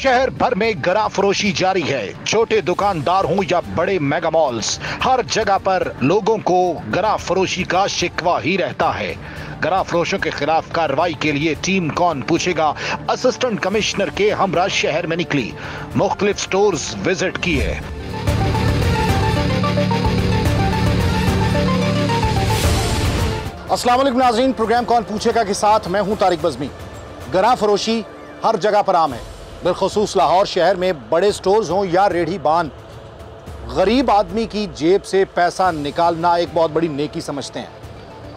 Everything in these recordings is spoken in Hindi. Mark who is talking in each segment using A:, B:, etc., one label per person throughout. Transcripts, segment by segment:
A: शहर भर में गरा फरोशी जारी है। छोटे दुकानदार हों या बड़े मेगा मॉल्स, हर जगह पर लोगों को गरा फरोशी का शिकवा ही रहता है। गरा फरोशों के खिलाफ कार्रवाई के लिए टीम कौन पूछेगा असिस्टेंट कमिश्नर के हमरा शहर में निकली, मुख्तलिफ स्टोर्स विजिट किए। अस्सलाम वालेकुम नाज़रीन, प्रोग्राम कौन पूछेगा के साथ मैं हूं तारिक बज़मी। गरा फरोशी हर जगह पर आम है, बिलखुसूस लाहौर शहर में बड़े स्टोर्स हों या रेढ़ी बान, गरीब आदमी की जेब से पैसा निकालना एक बहुत बड़ी नेकी समझते हैं।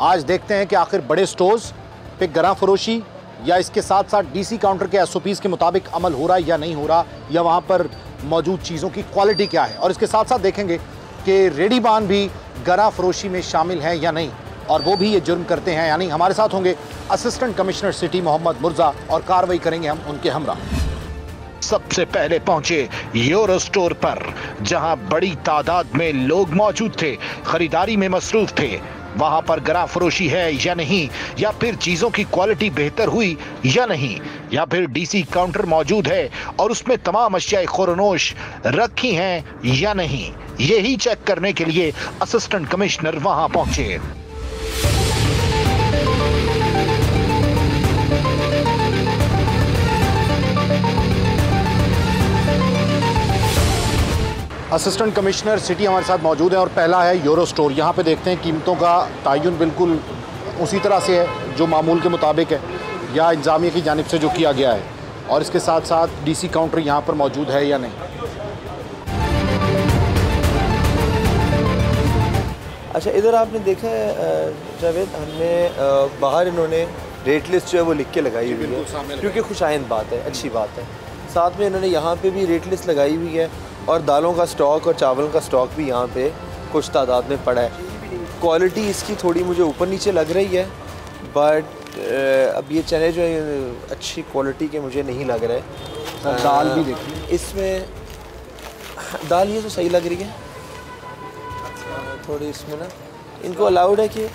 A: आज देखते हैं कि आखिर बड़े स्टोर्स पे गरा फरोशी या इसके साथ साथ डीसी काउंटर के एसओपीज के मुताबिक अमल हो रहा है या नहीं हो रहा, या वहाँ पर मौजूद चीज़ों की क्वालिटी क्या है। और इसके साथ साथ देखेंगे कि रेढ़ी बान भी गरा फरोशी में शामिल हैं या नहीं, और वो भी ये जुर्म करते हैं या नहीं। हमारे साथ होंगे असिस्टेंट कमिश्नर सिटी मोहम्मद मुर्जा और कार्रवाई करेंगे हम उनके हमरा। सबसे पहले पहुंचे यूरो स्टोर पर, जहां बड़ी तादाद में लोग मौजूद थे, खरीदारी में मसरूफ थे। वहां पर गरा फरोशी है या नहीं, या फिर चीजों की क्वालिटी बेहतर हुई या नहीं, या फिर डीसी काउंटर मौजूद है और उसमें तमाम अशियाए खुरनोश रखी हैं या नहीं, यही चेक करने के लिए असिस्टेंट कमिश्नर वहां पहुंचे। असिस्टेंट कमिश्नर सिटी हमारे साथ मौजूद है और पहला है यूरो स्टोर। यहाँ पे देखते हैं कीमतों का तयन बिल्कुल उसी तरह से है जो मामूल के मुताबिक है या इंतजामिया की जानिब से जो किया गया है, और इसके साथ साथ डीसी काउंटर यहाँ पर मौजूद है या नहीं।
B: अच्छा, इधर आपने देखा है जावेद, हमने बाहर इन्होंने रेट लिस्ट जो है वो लिख के लगाई हुई है, क्योंकि खुशाइंद बात है, अच्छी बात है। साथ में इन्होंने यहाँ पे भी रेट लिस्ट लगाई हुई है और दालों का स्टॉक और चावल का स्टॉक भी यहाँ पे कुछ तादाद में पड़ा है। क्वालिटी इसकी थोड़ी मुझे ऊपर नीचे लग रही है, बट अब ये चने जो है अच्छी क्वालिटी के मुझे नहीं लग रहे।
A: दाल भी देखिए,
B: इसमें दाल ये तो सही लग रही है थोड़ी। इसमें ना इनको अलाउड है कि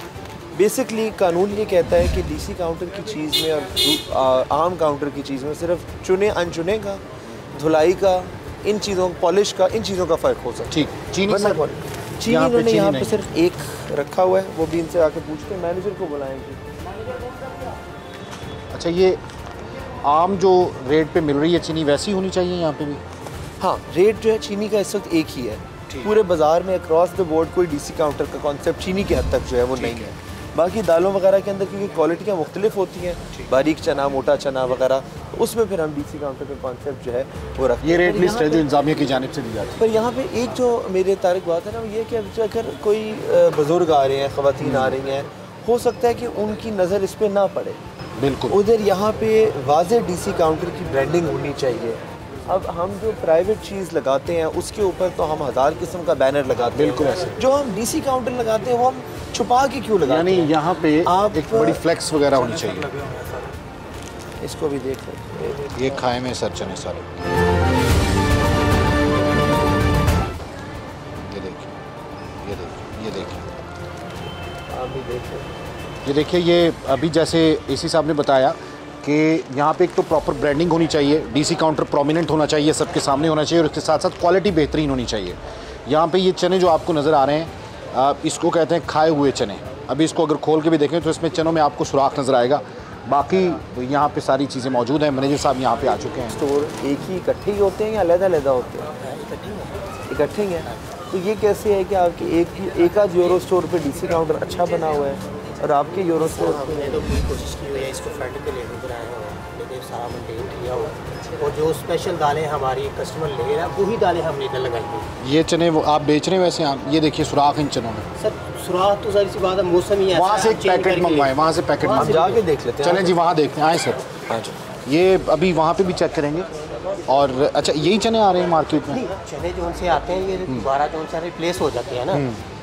B: बेसिकली कानून ये कहता है कि डीसी काउंटर की चीज़ में और आम काउंटर की चीज़ में सिर्फ चुने अनचुने का, धुलाई का, इन चीज़ों, पॉलिश का, इन चीज़ों का फ़र्क हो सकता है।
A: ठीक, चीनी
B: इन्होंने यहाँ पे सिर्फ एक रखा हुआ है, वो भी इनसे आके पूछ के मैनेजर को बुलाएंगे।
A: अच्छा, ये आम जो रेट पे मिल रही है चीनी वैसी होनी चाहिए यहाँ पे भी?
B: हाँ, रेट जो है चीनी का इस वक्त एक ही है पूरे बाज़ार में, अक्रॉस द बोर्ड कोई डीसी काउंटर का कॉन्सेप्ट चीनी के हद तक जो है वो नहीं है। बाकी दालों वगैरह के अंदर क्योंकि क्वालिटियाँ मुख्तलिफ होती हैं, बारीक चना, मोटा चना वगैरह, उसमें फिर हम डीसी काउंटर का कॉन्सेप्ट जो है वो रखते हैं।
A: ये रेट लिस्ट है जो इंतजामिया की जानिब से दी जाती है।
B: पर यहाँ पे एक जो मेरे तारिक बात है ना, वो ये कि अगर कोई बुज़ुर्ग आ रहे हैं, ख़वातीन आ रही हैं, हो सकता है कि उनकी नज़र इस पर ना पड़े।
A: बिल्कुल,
B: उधर यहाँ पे वाज़े डीसी काउंटर की ब्रांडिंग होनी चाहिए। अब हम जो प्राइवेट चीज़ लगाते हैं उसके ऊपर तो हम 1000 किस्म का बैनर लगाते हैं,
A: बिल्कुल ऐसे।
B: जो हम डीसी काउंटर लगाते हैं वो हम छुपा के क्यों लगाते हैं?
A: यानी यहाँ पे आप एक बड़ी फ्लेक्स वगैरह होनी चाहिए।
B: इसको भी देख लें,
A: ये खाए में सर चने सारे, ये देखिए, ये देखिए, ये देखिए,
B: आप भी देख लें।
A: ये देखिए। ये अभी जैसे एसी साहब ने बताया कि यहाँ पे एक तो प्रॉपर ब्रांडिंग होनी चाहिए, डीसी काउंटर प्रोमिनेंट होना चाहिए, सबके सामने होना चाहिए, और इसके साथ साथ क्वालिटी बेहतरीन होनी चाहिए। यहाँ पे ये चने जो आपको नज़र आ रहे हैं, इसको कहते हैं खाए हुए चने। अभी इसको अगर खोल के भी देखें तो इसमें चनों में आपको सुराख नज़र आएगा। बाकी यहाँ पे सारी चीज़ें मौजूद हैं। मैनेजर साहब यहाँ पे आ चुके हैं।
B: स्टोर एक ही इकट्ठे ही होते हैं या अलग-अलग होते हैं? इकट्ठे ही हैं। तो ये कैसे है कि आपके एक आध यूरो स्टोर पे डीसी काउंटर अच्छा बना हुआ है और आपके यूरो स्टोर
C: हमने तो पूरी कोशिश की हुई है इसको फ्रंट पे लेने के आए हुए हैं, लेकिन सारा मेंटेन किया हुआ है, और जो स्पेशल दालें हमारी कस्टमर ले रहा है वही दालें हमने इधर लगाई हैं।
A: ये चने वो आप बेच रहे हैं वैसे आप, ये देखिए सुराख इन चनों में।
C: सर सुराख तो सारी सी बात है, मौसम ही है।
A: वहाँ से एक पैकेट मंगवाए, वहाँ से पैकेट
B: हम जाके देख लेते हैं।
A: चलें जी, वहाँ देखते हैं। आए सर।
B: हाँ जी,
A: ये अभी वहाँ पे भी चेक करेंगे। और अच्छा, यही चने आ रहे हैं मार्केट में?
C: नहीं, चने जो उनसे आते हैं ये दोबारा जो उनसे रिप्लेस हो जाते हैं ना,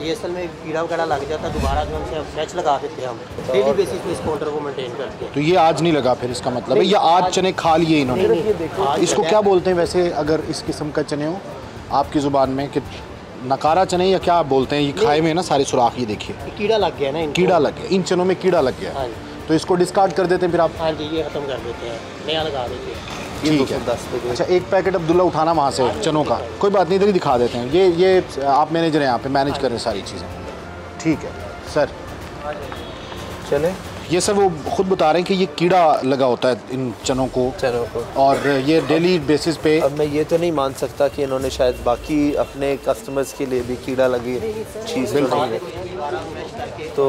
C: ये असल में कीड़ा वगैरह लग जाता है, दोबारा जो उनसे फ्रेश लगा देते हैं हम, डेली बेसिस पे इस काउंटर को मेंटेन करते हैं।
A: तो ये आज नहीं लगा फिर, इसका मतलब है ये आज चने खा लिए इन्होंने। इसको क्या बोलते हैं वैसे अगर इस किस्म का चने हो आपकी ज़ुबान में, कि नकारा चने या क्या बोलते हैं? ये खाए में ना सारे सुराख, ये देखिए
C: कीड़ा लग गया ना,
A: कीड़ा लग गया, इन चनों में कीड़ा लग गया। तो इसको डिस्कार्ड कर देते हैं फिर आप?
C: हाँ जी, ये ख़त्म कर देते हैं, नया लगा देते हैं।
B: ये
A: ठीक है।
B: 210 पे।
A: अच्छा, एक पैकेट अब्दुल्ला उठाना वहाँ से चनों का, कोई बात नहीं, इधर ही दिखा देते हैं। ये आप मैनेजर हैं यहाँ पे, मैनेज कर रहे हैं सारी चीज़ें। ठीक है सर,
B: चले।
A: ये सर वो खुद बता रहे हैं कि ये कीड़ा लगा होता है इन चनों को, और ये डेली बेसिस पे।
B: अब मैं ये तो नहीं मान सकता कि इन्होंने शायद बाकी अपने कस्टमर्स के लिए भी कीड़ा लगी चीज़ तो नहीं है, तो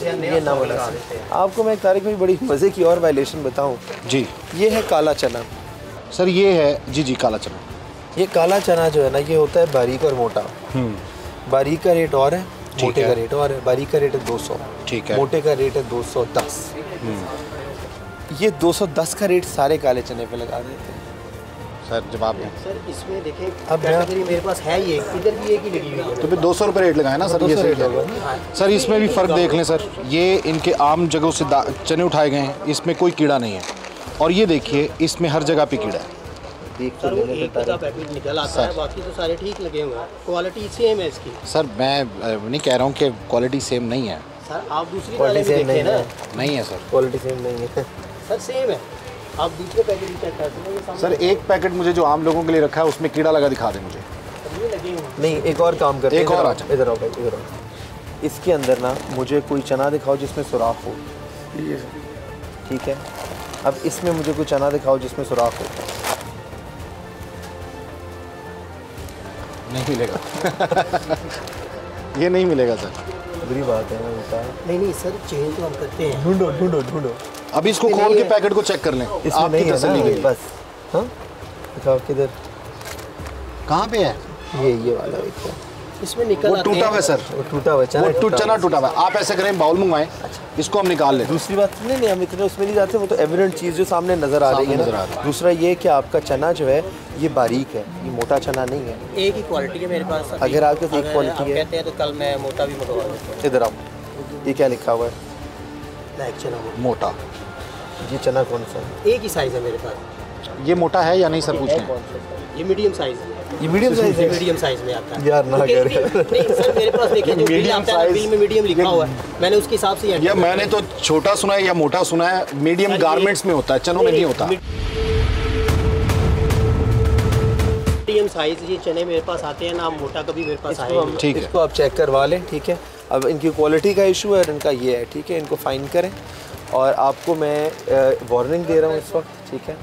B: ये ना बोला। आपको मैं एक तारीख में बड़ी मज़े की और वायलेशन बताऊँ
A: जी।
B: ये है काला चना
A: सर, ये है जी काला चना।
B: ये काला चना जो है ना, ये होता है बारीक और मोटा। बारीक का रेट और है, मोटे का रेट और है। बारीक का रेट है 200, ठीक है, मोटे का रेट है 210। ये 210 का रेट सारे काले चने पे लगा देते हैं।
A: सर जवाब दें।
C: सर इसमें देखें, अब कैटेगरी मेरे पास है ये, इधर भी एक ही लगी हुई है,
A: तो फिर 200 रुपये रेट लगाए ना सर, ये सही है। सर इसमें भी फ़र्क देख लें सर, ये इनके आम जगहों से चने उठाए गए हैं, इसमें कोई कीड़ा नहीं है, और ये देखिए इसमें हर जगह पे कीड़ा है।
C: सर वो एक का पैकेट निकल आता है, बाकी तो सारे ठीक लगे हुए हैं, क्वालिटी सेम है इसकी।
A: सर मैं नहीं कह रहा हूँ कि क्वालिटी सेम नहीं है
C: सर, आप दूसरी क्वालिटी देखें ना।
A: नहीं है सर,
B: क्वालिटी सेम नहीं है
C: सर, सेम है। आप दूसरे पैकेट चेक कर सकते हैं।
A: सर एक पैकेट मुझे जो आम लोगों के लिए रखा है उसमें कीड़ा लगा दिखा दें मुझे।
C: ये लगे हुए
B: नहीं, एक और काम करते हैं,
A: एक और अच्छा,
B: इधर आओ भाई, इधर आओ। इसके अंदर ना मुझे कोई चना दिखाओ जिसमें सुराख हो, ठीक है। अब इसमें मुझे कोई चना दिखाओ जिसमें सुराख हो।
A: नहीं मिलेगा ये नहीं मिलेगा सर,
B: बुरी बात है ना बेटा।
C: नहीं सर, चेंज तो हम करते हैं।
B: ढूंढो ढूंढो ढूंढो।
A: अब इसको खोल के पैकेट को चेक कर लें,
B: इसमें नहीं है ना, बस। हाँ दिखाओ किधर,
A: कहाँ पे है
B: ये वाला देखो,
C: इसमें निकल
A: वो टूटा हुआ है सर,
B: वो टूटा हुआ चना,
A: चना टूटा हुआ है। आप ऐसे करें, बाउल मंगवाएं, इसको हम निकाल लें।
B: दूसरी बात नहीं, हम इतने उसमें नहीं जाते, वो तो एविडेंट चीज़ जो सामने नज़र आ रही है ना। दूसरा ये कि आपका चना जो है ये बारीक है, ये मोटा चना नहीं है।
C: एक ही क्वालिटी है मेरे पास।
B: अगर आपके पास एक क्वालिटी है
C: कहते हैं तो कल मैं मोटा भी मंगवा देता हूँ।
B: इधर आओ, ये क्या लिखा हुआ है?
C: ब्लैक चना
A: मोटा।
B: ये चना कौन सा है?
C: एक ही साइज़ है मेरे पास।
A: ये मोटा है या नहीं सर, पूछते हैं।
C: ये मीडियम साइज़ है।
B: ये मीडियम साइज है,
C: मीडियम साइज में आता है
B: यार ना कर।
C: नहीं सर, मेरे पास देखिए जो बिल आता है, बिल में मीडियम लिखा हुआ है, मैंने उसके हिसाब से
A: या मैंने तो छोटा सुना है या मोटा सुना है, मीडियम गारमेंट्स में होता है, चनों में नहीं होता।
C: मीडियम साइज ये चने मेरे पास आते हैं ना, मोटा कभी मेरे पास आए।
B: ठीक है, इसको आप चेक करवा लें, ठीक है। अब इनकी क्वालिटी का इशू है और इनका ये है, ठीक है। इनको फाइन करें, और आपको मैं वार्निंग दे रहा हूँ इस वक्त, ठीक है।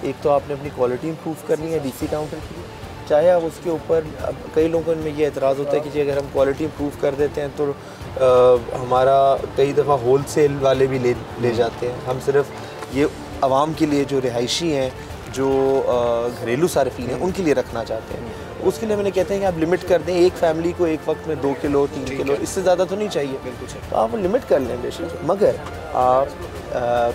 B: एक तो आपने अपनी क्वालिटी इंप्रूव करनी है डीसी काउंटर की, चाहे आप उसके ऊपर, अब कई लोगों में ये एतराज़ होता है कि जी अगर हम क्वालिटी इंप्रूव कर देते हैं तो हमारा कई दफ़ा होल सेल वाले भी ले जाते हैं। हम सिर्फ ये आवाम के लिए जो रिहायशी हैं, जो घरेलू सार्फिन हैं, उनके लिए रखना चाहते हैं। उसके लिए मैंने कहते हैं कि आप लिमिट कर दें, एक फैमिली को एक वक्त में 2 किलो 3 किलो, इससे ज़्यादा तो नहीं चाहिए, तो आप लिमिट कर लें बेशक, मगर आप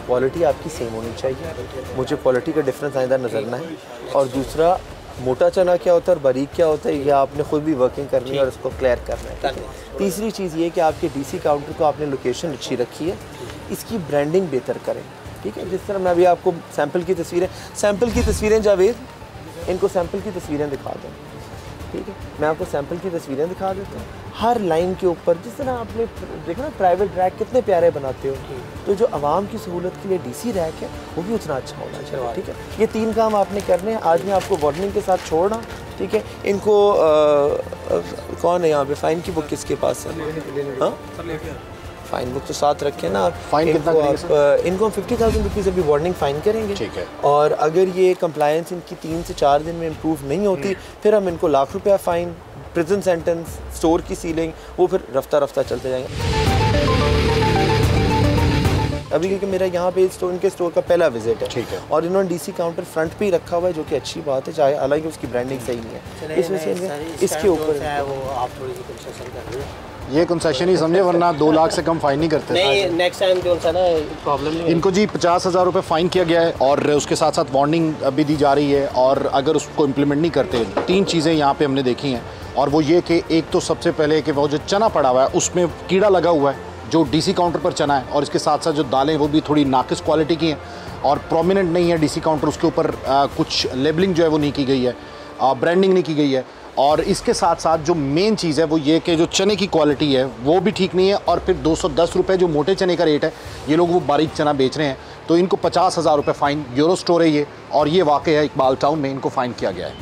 B: क्वालिटी आपकी सेम होनी चाहिए। मुझे क्वालिटी का डिफरेंस आइंदा नज़र ना है। और दूसरा, मोटा चना क्या होता है और बारीक क्या होता है, ये आपने खुद भी वर्किंग करनी है और उसको क्लियर करना है। तीसरी चीज़ ये कि आपके डीसी काउंटर को आपने लोकेशन अच्छी रखी है, इसकी ब्रांडिंग बेहतर करें, ठीक है। जिस तरह मैं अभी आपको सैंपल की तस्वीरें जावेद, इनको सैंपल की तस्वीरें दिखा दें, ठीक है। मैं आपको सैंपल की तस्वीरें दिखा देता हूँ। हर लाइन के ऊपर जिस तरह आपने देखा ना प्राइवेट रैक कितने प्यारे बनाते हो, तो जो आवाम की सहूलत के लिए डीसी रैक है वो भी उतना अच्छा होना चाहिए, ठीक है। ये 3 काम आपने करने हैं। आज मैं आपको वार्निंग के साथ छोड़ना, ठीक है। इनको कौन है यहाँ पे, फ़ाइन की बुक किसके पास है? हाँ, फ़ाइन बुक तो साथ रखें ना।
A: फ़ाइन कितना
B: आप इनको 50,000 रुपीज़ अभी वार्निंग फ़ाइन करेंगे, ठीक है। और अगर ये कंप्लायंस इनकी 3 से 4 दिन में इम्प्रूव नहीं होती, फिर हम इनको लाख रुपया फ़ाइन, प्रिजन सेंटेंस, स्टोर की सीलिंग, वो फिर रफ्ता चलते जाएंगे। अभी क्योंकि मेरा यहाँ पे इनके स्टोर का पहला विजिट है, ठीक है। और इन्होंने डीसी काउंटर फ्रंट पे ही रखा हुआ है, जो कि अच्छी बात है, चाहे हालांकि उसकी ब्रांडिंग सही नहीं है। इस वजह से इसके ऊपर
C: वो आप थोड़ी सी कंसेशन कर रहे हैं।
A: ये कंसेशन ही समझे, वरना 2 लाख से कम फाइन नहीं करते।
C: नहीं, नेक्स्ट टाइम जो सा ना प्रॉब्लम नहीं।
A: इनको जी 50,000 रुपये फ़ाइन किया गया है, और उसके साथ साथ वार्निंग भी दी जा रही है। और अगर उसको इम्प्लीमेंट नहीं करते, 3 चीज़ें यहाँ पे हमने देखी हैं, और वो ये कि एक तो सबसे पहले कि वो जो चना पड़ा हुआ है उसमें कीड़ा लगा हुआ है, जो डीसी काउंटर पर चना है, और इसके साथ साथ जो दालें वो भी थोड़ी नाकिस क्वालिटी की हैं और प्रोमिनेंट नहीं है डीसी काउंटर, उसके ऊपर कुछ लेबलिंग जो है वो नहीं की गई है, ब्रांडिंग नहीं की गई है। और इसके साथ साथ जो मेन चीज़ है वो ये कि जो चने की क्वालिटी है वो भी ठीक नहीं है, और फिर 210 रुपये जो मोटे चने का रेट है, ये लोग वो बारीक चना बेच रहे हैं। तो तो इनको 50,000 रुपये फ़ाइन, यूरो स्टोर है ये, और ये वाक़ है इकबाल टाउन में, इनको फ़ाइन किया गया है।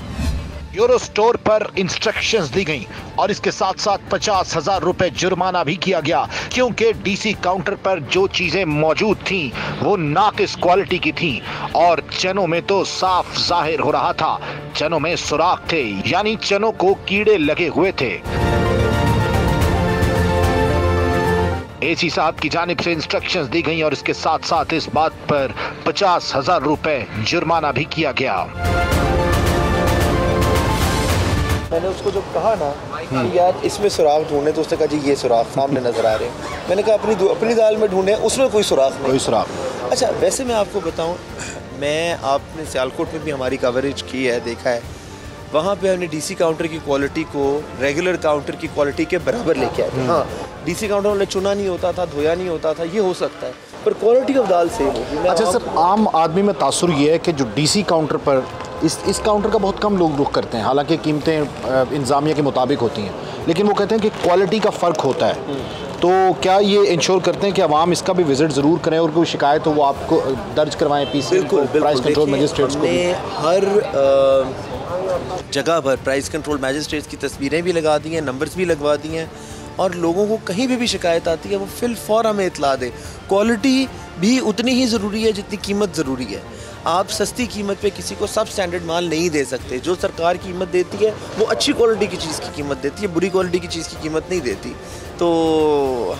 A: यूरो स्टोर पर इंस्ट्रक्शंस दी गई और इसके साथ साथ 50,000 रुपए जुर्माना भी किया गया, क्योंकि डीसी काउंटर पर जो चीजें मौजूद थीं वो नाकिस क्वालिटी की थीं और चनों में तो साफ जाहिर हो रहा था चनों में सुराख थे, यानी चनों को कीड़े लगे हुए थे। एसी साहब की जानिब से इंस्ट्रक्शंस दी गई और इसके साथ साथ इस बात पर 50,000 रुपए जुर्माना भी किया गया।
B: मैंने उसको जो कहा ना कि यार इसमें सुराख ढूंढे, तो उसने कहा जी ये सुराख सामने नज़र आ रहे हैं। मैंने कहा अपनी दाल में ढूंढे, उसमें कोई सुराख नहीं।
A: कोई सुराख।
B: अच्छा, वैसे मैं आपको बताऊं, मैं आपने सियालकोट में भी हमारी कवरेज की है, देखा है, वहाँ पे हमने डीसी काउंटर की क्वालिटी को रेगुलर काउंटर की क्वालिटी के बराबर लेके आए थे। हाँ, डीसी काउंटर वाले चुना नहीं होता था, धोया नहीं होता था, ये हो सकता है, पर क्वालिटी ऑफ दाल सेम होगी।
A: अच्छा सर, आम आदमी में तासुर ये है कि जो डीसी काउंटर पर इस काउंटर का बहुत कम लोग रुख करते हैं, हालांकि कीमतें इंतजामिया के मुताबिक होती हैं, लेकिन वो कहते हैं कि क्वालिटी का फ़र्क होता है। तो क्या ये इंश्योर करते हैं कि आवाम इसका भी विज़िट ज़रूर करें और कोई शिकायत हो वो आपको दर्ज करवाएं पीसी को, प्राइस कंट्रोल मजिस्ट्रेट्स को?
B: हर जगह पर प्राइस कंट्रोल मैजिस्ट्रेट्स की तस्वीरें भी लगा दी हैं, नंबर्स भी लगवा दिए हैं, और लोगों को कहीं भी शिकायत आती है वो फिल फौर हमें इतला दे। क्वालिटी भी उतनी ही ज़रूरी है जितनी कीमत ज़रूरी है। आप सस्ती कीमत पे किसी को सब स्टैंडर्ड माल नहीं दे सकते। जो सरकार कीमत देती है वो अच्छी क्वालिटी की चीज़ की कीमत देती है, बुरी क्वालिटी की चीज़ की कीमत नहीं देती। तो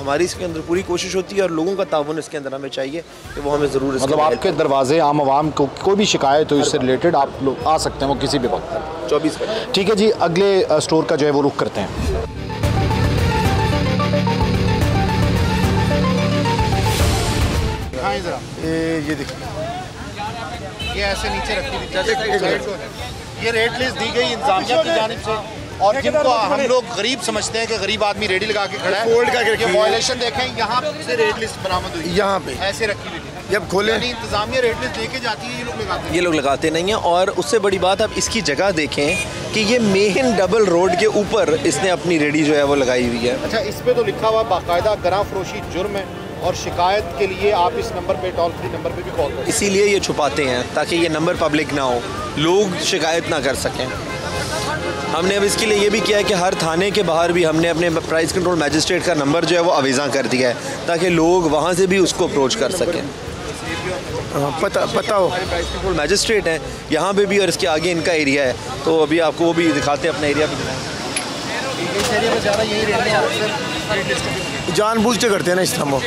B: हमारी इसके अंदर पूरी कोशिश होती है और लोगों का ताउन इसके अंदर हमें चाहिए कि वो हमें ज़रूर,
A: मतलब आपके दरवाजे आम आवाम को कोई भी शिकायत हो इससे रिलेटेड आप लोग आ सकते हैं वो किसी भी वक्त
B: 24 घंटे।
A: ठीक है जी, अगले स्टोर का जो है वो रुख करते हैं।
D: ये देखिए,
A: ये ऐसे नीचे रखी थी, ये रेट लिस्ट दी गई इंतजामिया की जानिब से, और जिनको हम लोग गरीब समझते हैं कि गरीब आदमी रेडी लगा के खड़ा है,
D: फोल्ड करके
A: ये वायलेशन देखें, यहाँ से रेट लिस्ट बरामद हुई,
D: यहाँ पे
A: ऐसे रखी हुई थी।
D: जब खोले
A: यानी इंतजामिया रेट लिस्ट देके जाती है, ये लोग लगाते हैं।
B: ये लोग लगाते नहीं हैं। और उससे बड़ी बात आप इसकी जगह देखें कि ये मेन डबल रोड के ऊपर इसने अपनी रेडी जो है वो लगाई हुई है।
A: अच्छा, इस पे तो लिखा हुआ बाकायदा गरां फरोशी जुर्म है और शिकायत के लिए आप इस नंबर पे, टोल फ्री नंबर पे भी कॉल करें।
B: इसीलिए ये छुपाते हैं ताकि ये नंबर पब्लिक ना हो, लोग शिकायत ना कर सकें। हमने अब इसके लिए ये भी किया है कि हर थाने के बाहर भी हमने अपने प्राइस कंट्रोल मैजिस्ट्रेट का नंबर जो है वो अवीज़ा कर दिया है ताकि लोग वहाँ से भी उसको अप्रोच कर सकें।
D: पता हो
B: प्राइस कंट्रोल मैजिस्ट्रेट हैं यहाँ पे भी, और इसके आगे इनका एरिया है, तो अभी आपको वो भी दिखाते हैं, अपना एरिया भी
D: जानबूझ के करते हैं ना इस तरह वो।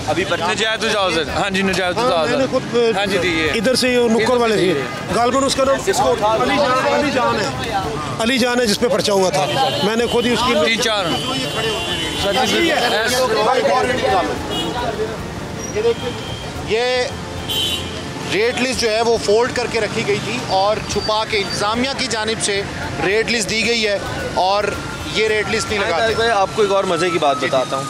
B: अभी
E: नजायज इजाज़त, हाँ जी नजायज
D: मैंने खुद
E: इजाज़त, हाँ जी दी है।
D: इधर से ये नुक्कड़ वाले थे, गालबन उसका नाम अली जान है जिस पे पर्चा हुआ था, मैंने खुद ही उसकी
E: 3-4
A: ये रेट लिस्ट जो है वो फोल्ड करके रखी गई थी और छुपा के इंतजामिया की जानिब से रेट लिस्ट दी गई है, और ये रेट लिस्ट नहीं लगाते।
B: भाई आपको एक और मज़े की बात बताता हूँ।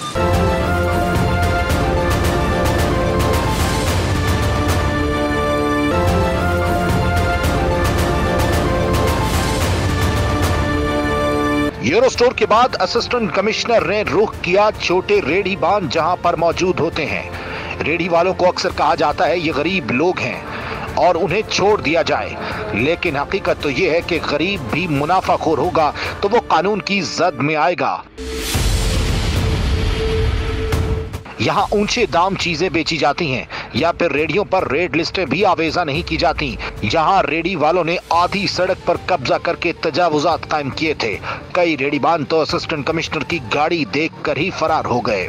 A: यूरो स्टोर के बाद असिस्टेंट कमिश्नर ने रुख किया छोटे रेडी बान जहां पर मौजूद होते हैं। रेडी वालों को अक्सर कहा जाता है ये गरीब लोग हैं और उन्हें छोड़ दिया जाए, लेकिन हकीकत तो ये है कि गरीब भी मुनाफाखोर होगा तो वो कानून की जद में आएगा। यहाँ ऊंचे दाम चीजें बेची जाती हैं या फिर रेडियो पर रेट लिस्टें भी आवेजा नहीं की जाती। यहाँ रेडी वालों ने आधी सड़क पर कब्जा करके तजावुजात कायम किए थे। कई रेडीबान तो असिस्टेंट कमिश्नर की गाड़ी देखकर ही फरार हो गए।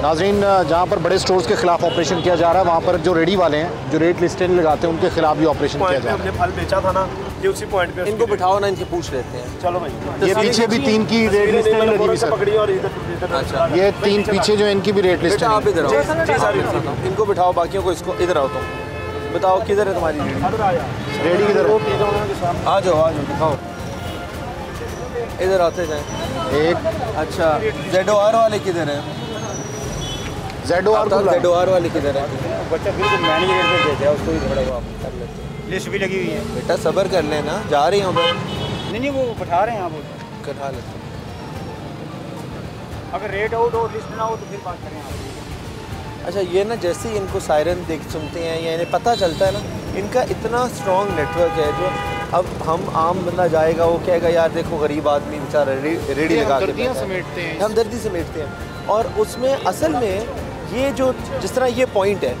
A: नाज़रीन, जहाँ पर बड़े स्टोर्स के खिलाफ ऑपरेशन किया जा रहा है, वहाँ पर जो रेडी वाले हैं, जो रेट लिस्टें नहीं लगाते हैं, उनके खिलाफ भी ऑपरेशन किया जा रहा है।
D: हमने फल बेचा था ना, ये उसी पॉइंट पे।
B: इनको बिठाओ ना, इनसे पूछ लेते हैं।
D: चलो भाई,
A: ये पीछे भी 3 की रेट लिस्ट नहीं लगी हुई सर।
D: पकड़ी और इधर
B: अच्छा,
A: ये 3 पीछे जो इनकी भी रेट लिस्ट है।
B: आप इधर आओ, इनको बिठाओ, बाकियों को इसको इधर आओ। तुम बताओ किधर है तुम्हारी
A: रेडी किधर हो?
B: आ जाओ दिखाओ, इधर आते जाए।
A: एक
B: अच्छा, ZOR वाले किधर है? ZOR वाले किधर है?
D: बच्चा बिल्कुल मैनेज रेट पे देते हैं उसको ही, थोड़ा वापस कर लेते हैं। लिस्ट भी लगी हुई है।
B: बेटा सब्र कर लेना, जा रही हूँ।
D: नहीं वो बैठा रहे हैं आप,
B: कटा लेते हैं।
D: अगर रेट हो तो लिस्ट ना हो तो फिर बात करें आप।
B: अच्छा, ये ना जैसे ही इनको सायरन देख सुनते हैं या इन्हें पता चलता है ना, इनका इतना स्ट्रॉन्ग नेटवर्क है जो अब हम आम बंदा जाएगा वो कहेगा यार देखो गरीब आदमी बेचारा रेडी लगा के
A: समेटते हैं,
B: हमदर्दी समेटते हैं। और उसमें असल में ये जो जिस तरह ये पॉइंट है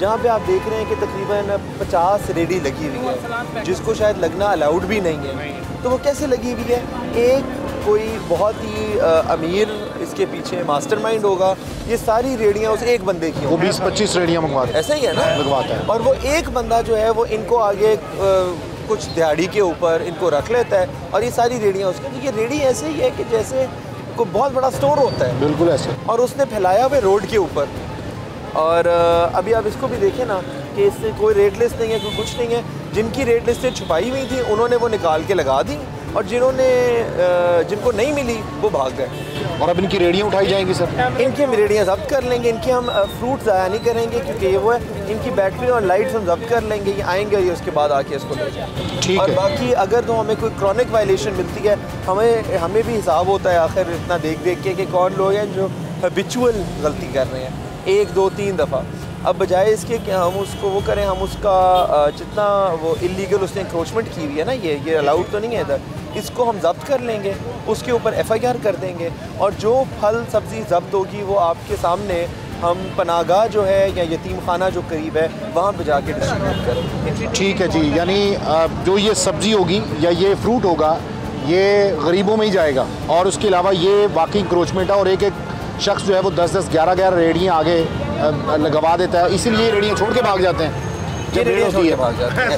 B: जहाँ पे आप देख रहे हैं कि तकरीबन 50 रेडी लगी हुई है, जिसको शायद लगना अलाउड भी नहीं है, तो वो कैसे लगी हुई है? एक कोई बहुत ही अमीर इसके पीछे मास्टरमाइंड होगा, ये सारी रेडियाँ उस एक बंदे की
A: वो 20-25 रेडियाँ मंगवाते हैं,
B: ऐसा ही है ना,
A: लगवाता है।
B: और वो एक बंदा जो है वो इनको आगे कुछ दिहाड़ी के ऊपर इनको रख लेता है और ये सारी रेडियाँ उसके। तो ये रेडी ऐसे ही है कि जैसे कोई बहुत बड़ा स्टोर होता है,
A: बिल्कुल ऐसे।
B: और उसने फैलाया हुआ रोड के ऊपर। और अभी आप इसको भी देखें ना कि इससे कोई रेट लिस्ट नहीं है, कोई कुछ नहीं है। जिनकी रेट लिस्टें छुपाई हुई थी उन्होंने वो निकाल के लगा दी, और जिनको नहीं मिली वो भाग गए।
A: और अब इनकी रेडियाँ उठाई जाएंगी सर?
B: इनकी हम रेडियाँ जब्त कर लेंगे, इनके हम फ्रूट ज़ाया नहीं करेंगे क्योंकि ये वो है, इनकी बैटरी और लाइट्स हम जब्त कर लेंगे, ये आएंगे और ये उसके बाद आके इसको ले जाएंगे।
A: ठीक
B: और
A: है।
B: बाकी अगर तो हमें कोई क्रॉनिक वायलेशन मिलती है, हमें भी हिसाब होता है आखिर इतना देख के कि कौन लोग हैं जो हैबिचुअल गलती कर रहे हैं 1, 2, 3 दफ़ा। अब बजाय इसके कि हम उसको वो करें, हम उसका जितना वो इलीगल उसने इंक्रोचमेंट की हुई है ना, ये अलाउड तो नहीं है इधर, इसको हम जब्त कर लेंगे, उसके ऊपर FIR कर देंगे, और जो फल सब्ज़ी जब्त होगी वो आपके सामने हम पनागाह जो है या यतीम खाना जो करीब है वहाँ पे जाके डिस्ट्रीब्यूट करेंगे।
A: ठीक है जी, यानी जो ये सब्ज़ी होगी या ये फ्रूट होगा ये गरीबों में ही जाएगा, और उसके अलावा ये वाकई इंक्रोचमेंट है, और एक शख्स जो है वो 10-10, 11-11 रेडियाँ आगे लगवा देता है, इसीलिए रेडियाँ छोड़ के भाग जाते हैं जब रेडियाँ छोड़ के भाग जाते हैं।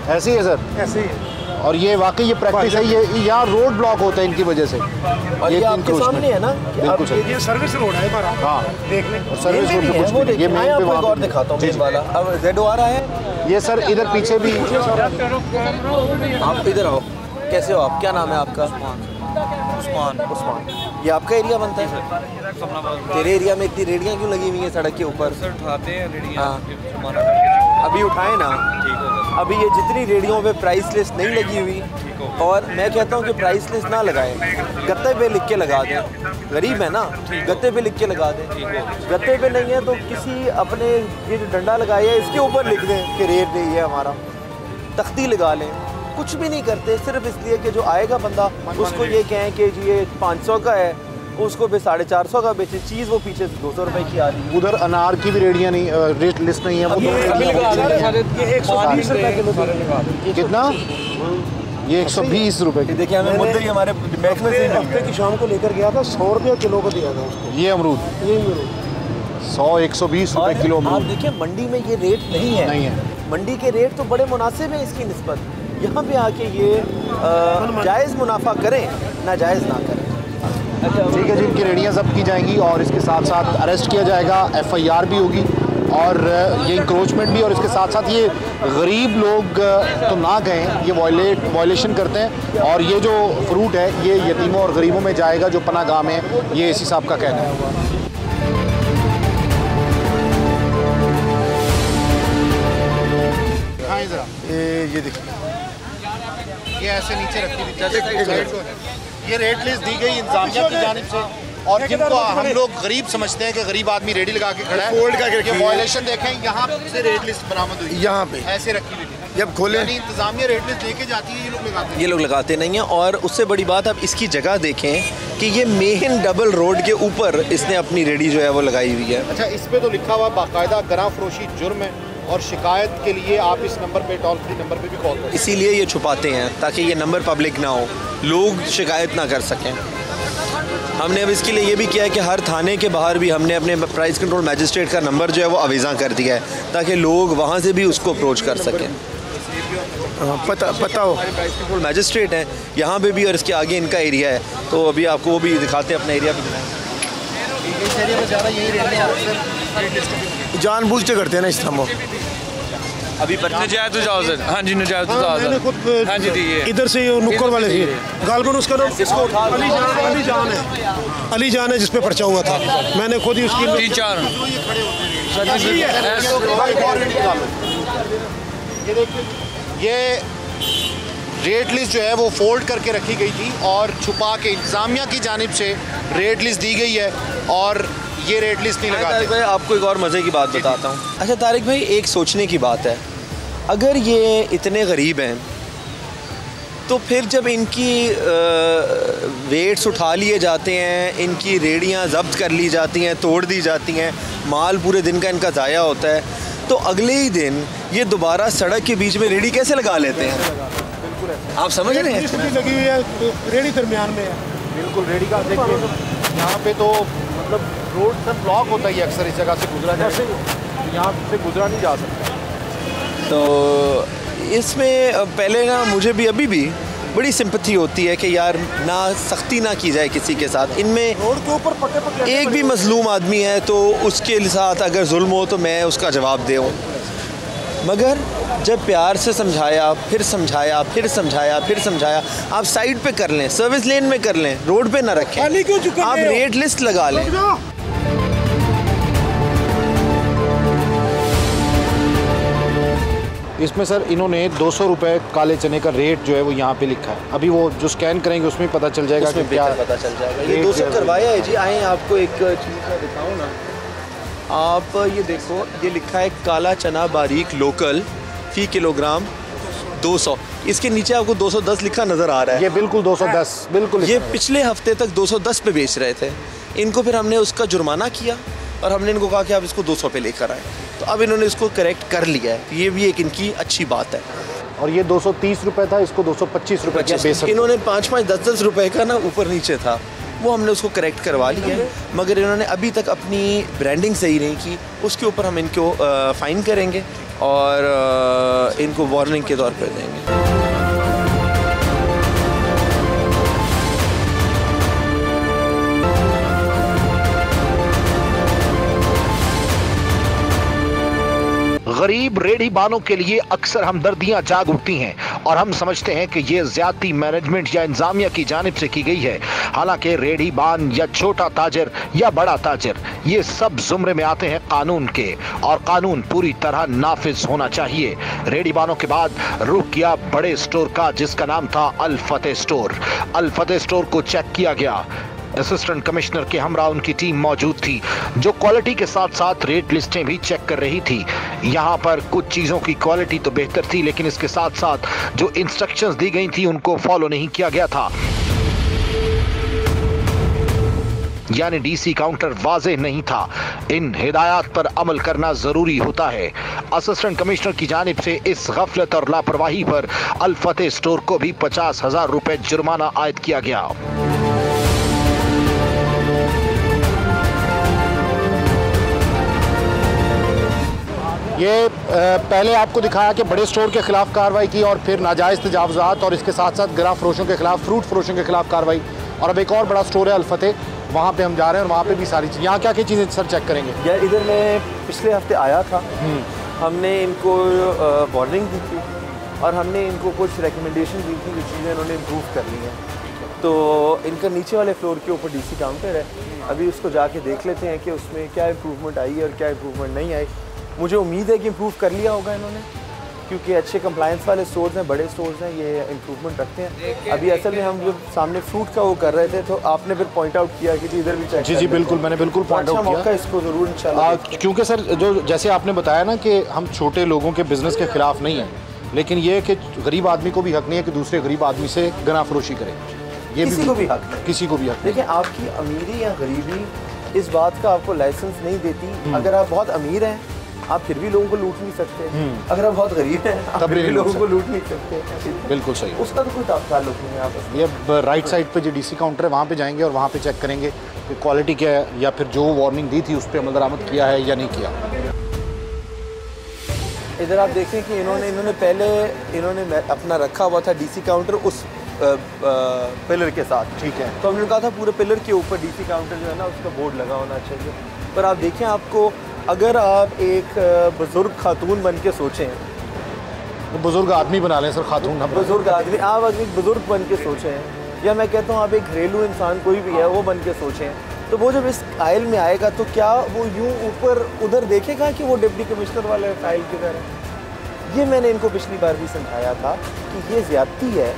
A: ऐसे ही है सर,
D: ऐसे ही है।
A: और ये वाकई ये प्रैक्टिस है, ये यहाँ रोड ब्लॉक होता है इनकी वजह से।
B: और ये आपके सामने है ना,
A: बिल्कुल सर।
D: ये सर्विस रोड है हमारा,
A: हाँ,
D: देखने
A: सर्विस रोड पे कुछ भी नहीं, ये मेन पे
B: आपको एक
A: वहाँ
B: और दिखाता हूँ वाला। अब ZO आ रहा है,
A: ये सर इधर पीछे भी।
B: आप इधर आओ, कैसे हो आप, क्या नाम है आपका? उस्मान। ये आपका एरिया बनता है? तेरे एरिया में इतनी रेडियाँ क्यों लगी हुई हैं सड़क के ऊपर?
E: सर उठाते हैं रेडियाँ,
B: अभी उठाए ना, अभी ये जितनी रेडियो पे प्राइस लिस्ट नहीं लगी हुई, और मैं कहता हूँ कि प्राइस लिस्ट ना लगाएं, गत्ते पे लिख के लगा दें। गरीब है ना, गत्ते पे लिख के लगा दें। गत्ते पे नहीं है तो किसी अपने ये जो डंडा लगाया है इसके ऊपर लिख दें कि रेट नहीं है हमारा, तख्ती लगा लें। कुछ भी नहीं करते, सिर्फ इसलिए कि जो आएगा बंदा उसको ये कहें कि जी ये 500 का है, उसको भी 450 का बेचे, चीज़ वो पीछे 200 रुपए की आ रही है।
A: उधर अनार की भी रेडियाँ नहीं, रेट लिस्ट नहीं है वो।
B: ये 120 रुपए किलो।
A: कितना? ये 120 रुपए की।
B: देखिए हमें मुद्दे ही हमारे महकमे से
D: हफ्ते की शाम को लेकर गया था, 100 रुपये किलो को दिया था उसको।
A: ये अमरूद
D: ये
A: 100-120 रुपए किलो
B: आप
A: अमरूद
B: देखिए मंडी में ये रेट नहीं है,
A: नहीं है।
B: मंडी के रेट तो बड़े मुनासिब हैं इसकी निस्बत। यहाँ पे आके ये जायज़ मुनाफा करें, नाजायज़ ना करें।
A: ठीक है जी, इनकी रेडियाँ जब्त की जाएंगी और इसके साथ साथ अरेस्ट किया जाएगा, FIR भी होगी, और ये इंक्रोचमेंट भी, और इसके साथ साथ ये गरीब लोग तो ना गए, ये वायलेशन करते हैं, और ये जो फ्रूट है ये यतीमों और गरीबों में जाएगा जो पनागाह में, ये AC साहब का कहना है। हाँ जरा
D: ये देखिए,
A: ये ऐसे नीचे रखी थी, ये रेट लिस्ट दी गई इंतजामिया की जानिब से, और जिनको हम लोग गरीब समझते हैं कि गरीब आदमी रेडी लगा के खड़ा है,
D: फोल्ड करके रखी हुई है।
A: वायलेशन देखें, यहाँ से रेट लिस्ट बरामद हुई,
D: यहाँ पे
A: ऐसे रखी हुई थी।
D: जब खोले
A: यानी इंतजामिया रेट लिस्ट लेके जाती है, ये लोग लगाते हैं।
B: ये लोग लगाते नहीं हैं। और उससे बड़ी बात आप इसकी जगह देखें कि ये मेन डबल रोड के ऊपर इसने अपनी रेडी जो है वो लगाई हुई है।
A: अच्छा, इस पे तो लिखा हुआ बाकायदा गरां फरोशी जुर्म है, और शिकायत के लिए आप इस नंबर पे, टोल फ्री नंबर पे भी कॉल करें।
B: इसीलिए ये छुपाते हैं ताकि ये नंबर पब्लिक ना हो, लोग शिकायत ना कर सकें। हमने अब इसके लिए ये भी किया है कि हर थाने के बाहर भी हमने अपने प्राइस कंट्रोल मैजिस्ट्रेट का नंबर जो है वो अवीज़ा कर दिया है, ताकि लोग वहाँ से भी उसको अप्रोच कर सकें।
D: पता हो
B: प्राइस कंट्रोल मैजिस्ट्रेट हैं यहाँ पे भी, और इसके आगे इनका एरिया है, तो अभी आपको वो भी दिखाते हैं, अपना एरिया भी दिखाएं।
D: जानबूझ के करते हैं ना इस तरह।
B: अभी
E: नजायज तो जाओ सर, हाँ जी नजायज तो जाओ
D: मैंने
E: सर,
D: खुद
E: हाँ जी दिए।
D: इधर से ये नुक्कड़ वाले थे, गालबन उसका नाम अली जान है जिस पे पर्चा हुआ था, मैंने खुद ही उसकी
E: 3-4
A: ये रेट लिस्ट जो है वो फोल्ड करके रखी गई थी और छुपा के इंतजामिया की जानिब से रेट लिस्ट दी गई है और ये रेट लिस्ट नहीं लगाते।
B: तारिक भाई आपको एक और मज़े की बात बताता हूँ। अच्छा तारिक भाई, एक सोचने की बात है, अगर ये इतने गरीब हैं तो फिर जब इनकी वेट्स उठा लिए जाते हैं, इनकी रेड़ियाँ जब्त कर ली जाती हैं, तोड़ दी जाती हैं, माल पूरे दिन का इनका ज़ाया होता है, तो अगले ही दिन ये दोबारा सड़क के बीच में रेड़ी कैसे लगा लेते हैं? आप समझ रहे हैं?
D: लगी हुई है, रेडी दरमियान में है।
A: बिल्कुल रेडी का देखिए, यहाँ पे तो मतलब रोड सब ब्लॉक होता है, अक्सर इस जगह से गुजरा जाए, यहाँ से गुजरा नहीं जा सकता।
B: तो इसमें पहले ना मुझे भी अभी भी बड़ी सिंपैथी होती है कि यार ना सख्ती ना की जाए किसी के साथ। इनमें
D: रोड के ऊपर पके
B: एक भी मजलूम आदमी है तो उसके साथ अगर जुल्म हो तो मैं उसका जवाब दूँ, मगर जब प्यार से समझाया, फिर समझाया, फिर समझाया, फिर समझाया, आप साइड पे कर लें, सर्विस लेन में कर लें, रोड पे ना रखें, आप रेट लिस्ट लगा लें।
A: इसमें सर इन्होंने 200 रुपये काले चने का रेट जो है वो यहाँ पे लिखा है। अभी वो जो स्कैन करेंगे उसमें पता चल जाएगा कि क्या
B: पता चल जाएगा। ये 200 करवाया है जी। आए आपको एक चीज़ मैं दिखाऊँ ना, आप ये देखो, ये लिखा है काला चना बारीक लोकल फी किलोग्राम 200। इसके नीचे आपको 210 लिखा नज़र आ रहा है।
A: ये बिल्कुल 210 बिल्कुल।
B: ये पिछले हफ्ते तक 210 पे बेच रहे थे। इनको फिर हमने उसका जुर्माना किया और हमने इनको कहा कि आप इसको 200 पे लेकर आए, तो अब इन्होंने इसको करेक्ट कर लिया है। ये भी एक इनकी अच्छी बात है।
A: और ये 230 रुपये था, इसको 225 रुपये किया बेच सकते।
B: इन्होंने 5-5, 10-10 रुपये का ना ऊपर नीचे था, वो हमने उसको करेक्ट करवा लिया है, मगर इन्होंने अभी तक अपनी ब्रांडिंग सही नहीं की। उसके ऊपर हम इनको फ़ाइन करेंगे और इनको वार्निंग के तौर पर देंगे।
A: गरीब रेडी बानों के लिए अक्सर हमदर्दियां जाग उठती हैं और हम समझते हैं कि ये ज्यादती मैनेजमेंट या इंतजामिया की जानिब से की गई है। हालांकि रेडी बान या छोटा ताजर या बड़ा ताजर, ये सब जुमरे में आते हैं कानून के, और कानून पूरी तरह नाफिज होना चाहिए। रेडी बानों के बाद रुख किया बड़े स्टोर का, जिसका नाम था अल फतेह स्टोर। अल फतेह स्टोर को चेक किया गया। असिस्टेंट कमिश्नर के हमरा उनकी टीम मौजूद थी, जो क्वालिटी के साथ साथ रेट लिस्टें भी चेक कर रही थी। यहाँ पर कुछ चीजों की क्वालिटी तो बेहतर थी, लेकिन इसके साथ साथ जो इंस्ट्रक्शंस दी गई थी उनको फॉलो नहीं किया गया था, यानी डीसी काउंटर वाज़ेह नहीं था। इन हिदायत पर अमल करना जरूरी होता है। असिस्टेंट कमिश्नर की जानिब से इस गफलत और लापरवाही पर अल फतेह स्टोर को भी 50,000 रुपए जुर्माना आयद किया गया। ये पहले आपको दिखाया कि बड़े स्टोर के खिलाफ कार्रवाई की और फिर नाजायज़ तजावुज़ात और इसके साथ साथ गरा फरोशों के खिलाफ, फ्रूट फरोशों के खिलाफ कार्रवाई। और अब एक और बड़ा स्टोर है अल फतेह, वहाँ पे हम जा रहे हैं और वहाँ पे भी सारी चीज़। यहाँ क्या क्या चीज़ें सर चेक करेंगे?
B: यार इधर मैं पिछले हफ्ते आया था, हमने इनको वार्निंग दी थी और हमने इनको कुछ रिकमेंडेशन दी थी, जो चीज़ें इन्होंने इम्प्रूव कर ली हैं। तो इनका नीचे वाले फ्लोर के ऊपर डीसी काउंटर है, अभी उसको जाके देख लेते हैं कि उसमें क्या इम्प्रूवमेंट आई है और क्या इम्प्रूवमेंट नहीं आई। मुझे उम्मीद है कि इम्प्रूव कर लिया होगा इन्होंने, क्योंकि अच्छे कंप्लायंस वाले स्टोर्स हैं, बड़े स्टोर्स हैं, ये इम्प्रूवमेंट रखते हैं। अभी असल में हम जब सामने फ्रूट का वो कर रहे थे तो आपने फिर पॉइंट आउट किया कि इधर भी चेक।
A: जी बिल्कुल, मैंने बिल्कुल पॉइंट आउट किया।
B: इसको ज़रूर इंशाल्लाह,
A: क्योंकि सर जो जैसे आपने बताया ना कि हम छोटे लोगों के बिजनेस के खिलाफ नहीं हैं, लेकिन ये कि गरीब आदमी को भी हक नहीं है कि दूसरे गरीब आदमी से गना फरोशी करे। ये
B: किसी को भी हक नहीं,
A: किसी को भी हक।
B: देखिए आपकी अमीरी या गरीबी इस बात का आपको लाइसेंस नहीं देती। अगर आप बहुत अमीर हैं आप फिर भी लोगों को लूट नहीं सकते, अगर आप बहुत गरीब हैं आप फिर भी लोगों को लूट नहीं सकते। बिल्कुल सही, उसका तो कोई ताल्लुक नहीं है आपस में।
A: ये राइट साइड पे जो डीसी काउंटर है वहाँ पे जाएंगे और वहाँ पे चेक करेंगे कि क्वालिटी क्या है, या फिर जो वार्निंग दी थी उस पर अमल दरामद किया है या नहीं किया।
B: इधर आप देखें कि इन्होंने पहले अपना रखा हुआ था डीसी काउंटर उस पिलर के साथ, ठीक है। तो हमने कहा था पूरे पिलर के ऊपर डीसी काउंटर जो है ना उसका बोर्ड लगा होना चाहिए। पर आप देखें, आपको अगर आप एक बुज़ुर्ग खातून बन के सोचें,
A: तो बुज़ुर्ग आदमी बना लें सर, खातून ना,
B: बुज़ुर्ग आदमी, आप अगर एक बुज़ुर्ग बन के सोचें, या मैं कहता हूँ आप एक घरेलू इंसान कोई भी है वो बन के सोचें, तो वो जब इस आयल में आएगा तो क्या वो यूँ ऊपर उधर देखेगा कि वो डिप्टी कमिश्नर वाले फाइल किधर है? ये मैंने इनको पिछली बार भी समझाया था कि ये ज़्यादती है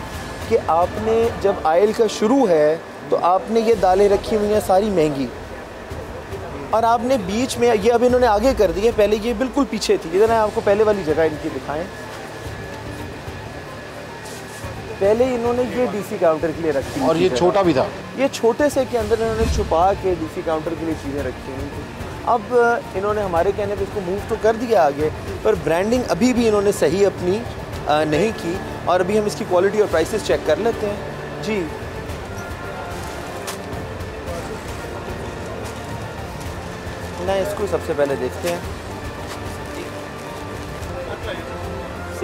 B: कि आपने जब आयल का शुरू है तो आपने ये दालें रखी हुई हैं सारी महंगी, और आपने बीच में ये अब इन्होंने आगे कर दी है, पहले ये बिल्कुल पीछे थी। इधर आपको पहले वाली जगह इनकी दिखाएं। पहले इन्होंने ये डीसी काउंटर के लिए रखी
A: और ये छोटा भी था,
B: ये छोटे से के अंदर इन्होंने छुपा के डीसी काउंटर के लिए चीज़ें रखी हुई थी। अब इन्होंने हमारे कहने पे इसको मूव तो कर दिया आगे, पर ब्रांडिंग अभी भी इन्होंने सही अपनी नहीं की। और अभी हम इसकी क्वालिटी और प्राइसेस चेक कर लेते हैं जी। ना इसको सबसे पहले देखते हैं,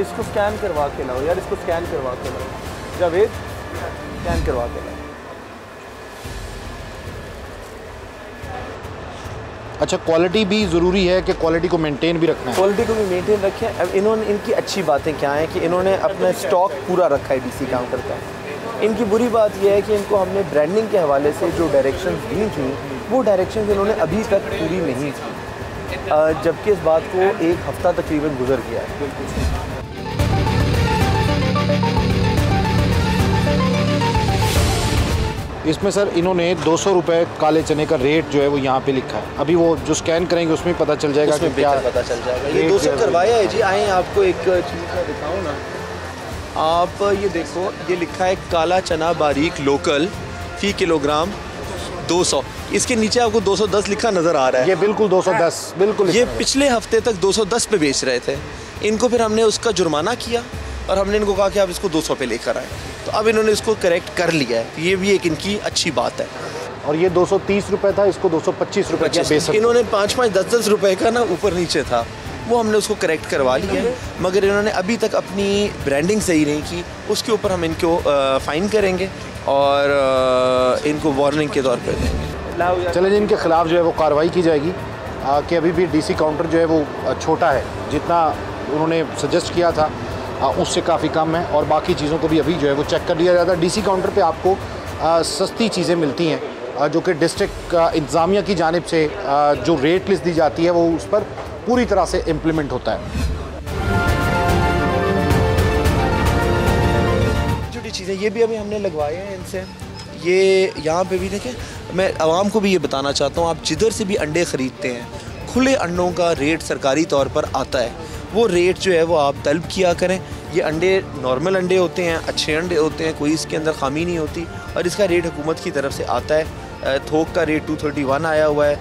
B: इसको स्कैन करवा के लाओ यार, इसको स्कैन करवा के लाओ जावेद, स्कैन करवा के लाओ।
A: अच्छा क्वालिटी भी ज़रूरी है कि क्वालिटी को मेंटेन भी रखना है।
B: क्वालिटी को भी मेंटेन रखें। अब इन्होंने, इनकी अच्छी बातें क्या हैं कि इन्होंने अपना स्टॉक पूरा रखा है डीसी काउंटर का। इनकी बुरी बात यह है कि इनको हमने ब्रांडिंग के हवाले से जो डायरेक्शंस दी थी वो डायरेक्शंस इन्होंने अभी तक पूरी नहीं की, जबकि इस बात को एक हफ़्ता तकरीबन गुजर गया है।
A: इसमें सर इन्होंने 200 रुपये काले चने का रेट जो है वो यहाँ पे लिखा है। अभी वो जो स्कैन करेंगे उसमें पता चल जाएगा कि क्या
B: पता चल जाएगा। ये 200 करवाया है जी। आए आपको एक चीज़ मैं दिखाऊँ ना, आप ये देखो, ये लिखा है काला चना बारीक लोकल फ़ी किलोग्राम 200। इसके नीचे आपको 210 लिखा नज़र आ रहा है।
A: ये बिल्कुल 210 बिल्कुल।
B: ये पिछले हफ्ते तक 210 पे बेच रहे थे। इनको फिर हमने उसका जुर्माना किया और हमने इनको कहा कि आप इसको 200 पे लेकर आए, तो अब इन्होंने इसको करेक्ट कर लिया है। ये भी एक इनकी अच्छी बात है।
A: और ये 230 रुपये था, इसको 225 रुपये का बेच सकते।
B: इन्होंने 5-5, 10-10 रुपये का ना ऊपर नीचे था, वो हमने उसको करेक्ट करवा लिया है। मगर इन्होंने अभी तक अपनी ब्रांडिंग सही नहीं की, उसके ऊपर हम इनको फ़ाइन करेंगे और इनको वार्निंग के तौर पर देंगे।
A: चलें जी, इनके ख़िलाफ़ जो है वो कार्रवाई की जाएगी कि अभी भी डीसी काउंटर जो है वो छोटा है, जितना उन्होंने सजेस्ट किया था उससे काफ़ी कम है, और बाकी चीज़ों को भी अभी जो है वो चेक कर लिया जाता है। डीसी काउंटर पे आपको सस्ती चीज़ें मिलती हैं जो कि डिस्ट्रिक्ट इंतज़ामिया की जानिब से जो रेट लिस्ट दी जाती है वो उस पर पूरी तरह से इम्प्लीमेंट होता है।
B: छोटी चीज़ें ये भी अभी हमने लगवाए हैं इनसे। ये यहाँ पे भी देखें, मैं आवाम को भी ये बताना चाहता हूँ, आप जिधर से भी अंडे ख़रीदते हैं, खुले अंडों का रेट सरकारी तौर पर आता है, वो रेट जो है वो आप तलब किया करें। ये अंडे नॉर्मल अंडे होते हैं, अच्छे अंडे होते हैं, कोई इसके अंदर खामी नहीं होती, और इसका रेट हुकूमत की तरफ से आता है। थोक का रेट 231 आया हुआ है,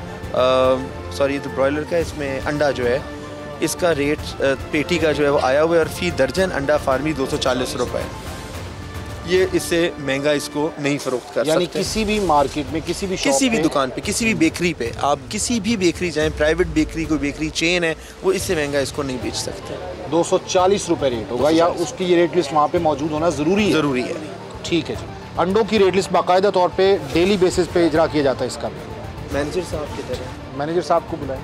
B: सॉरी तो ब्रॉयलर का, इसमें अंडा जो है इसका रेट पेटी का जो है वो आया हुआ है, और फ़ी दर्जन अंडा फार्मी 240 रुपये। ये इससे महंगा इसको नहीं फ़रोख्त कर सकते।
A: यानी किसी भी मार्केट में, किसी भी
B: दुकान पे, किसी भी बेकरी पे, आप किसी भी बेकरी जाएं, प्राइवेट बेकरी, कोई बेकरी चेन है, वो इससे महंगा इसको नहीं बेच सकते।
A: 240 रुपये रेट होगा, या उसकी ये रेट लिस्ट वहाँ पे मौजूद होना ज़रूरी है। ठीक है जी। अंडों की रेट लिस्ट बाकायदा तौर पे डेली बेसिस पे इजरा किया जाता है इसका।
B: मैनेजर साहब की तरह,
A: मैनेजर साहब को बुलाएं,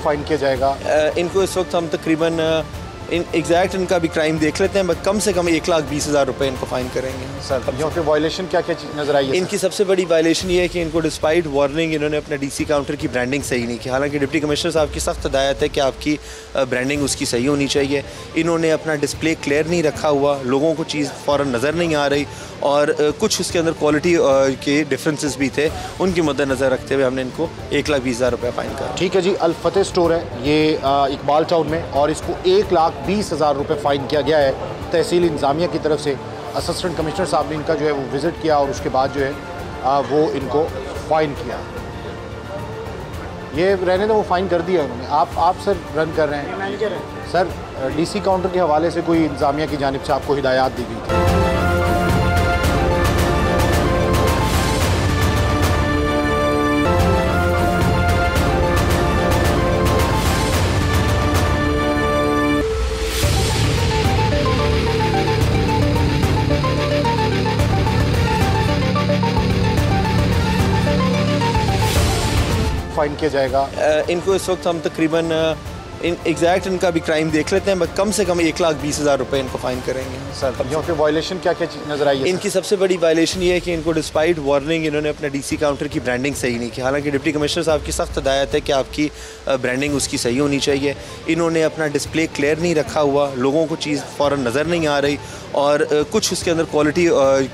A: फाइन किया जाएगा
B: इनको। इस वक्त हम तकरीबन एग्जैक्ट इनका भी क्राइम देख लेते हैं, कम से कम 1,20,000 रुपये इनको फ़ाइन करेंगे।
A: सर यहाँ पे वायलेशन क्या क्या चीज़ नज़र आई है?
B: इनकी सबसे बड़ी वायलेशन ये है कि इनको डिस्पाइट वार्निंग इन्होंने अपना डीसी काउंटर की ब्रांडिंग सही नहीं की। हालांकि डिप्टी कमिश्नर साहब की सख्त हिदायत है कि आपकी ब्रांडिंग उसकी सही होनी चाहिए। इन्होंने अपना डिस्प्ले क्लियर नहीं रखा हुआ, लोगों को चीज़ फ़ौरन नज़र नहीं आ रही, और कुछ उसके अंदर क्वालिटी के डिफरेंसेस भी थे, उनकी मद्देनज़र रखते हुए हमने इनको 1,20,000 रुपये फ़ाइन करा।
A: ठीक है जी। अल फतेह स्टोर है ये इकबाल टाउन में, और इसको 1,20,000 रुपये फ़ाइन किया गया है तहसील इंतज़ामिया की तरफ से। असिस्टेंट कमिश्नर साहब ने इनका जो है वो विज़िट किया, और उसके बाद जो है वो इनको फ़ाइन किया। ये रहने दो, वो फ़ाइन कर दिया उन्होंने। आप सर रन कर रहे हैं, मैनेजर हैं सर। डीसी काउंटर के हवाले से कोई इंतज़ामिया की जानिब से आपको हिदायत दी गई थी? फाइन किया जाएगा
B: इनको। इस वक्त हम तकरीबन एग्जैक्ट इनका भी क्राइम देख लेते हैं, बट कम से कम 1,20,000 रुपये इनको फ़ाइन करेंगे।
A: सर यहाँ पे वायलेशन क्या क्या चीज़ नजर आई है?
B: इनकी सबसे बड़ी वायलेशन ये है कि इनको डिस्पाइट वार्निंग इन्होंने अपना डीसी काउंटर की ब्रांडिंग सही नहीं की। हालांकि डिप्टी कमिश्नर साहब की सख्त हिदायत है कि आपकी ब्रांडिंग उसकी सही होनी चाहिए। इन्होंने अपना डिस्प्ले क्लियर नहीं रखा हुआ, लोगों को चीज़ फ़ौरन नज़र नहीं आ रही, और कुछ उसके अंदर क्वालिटी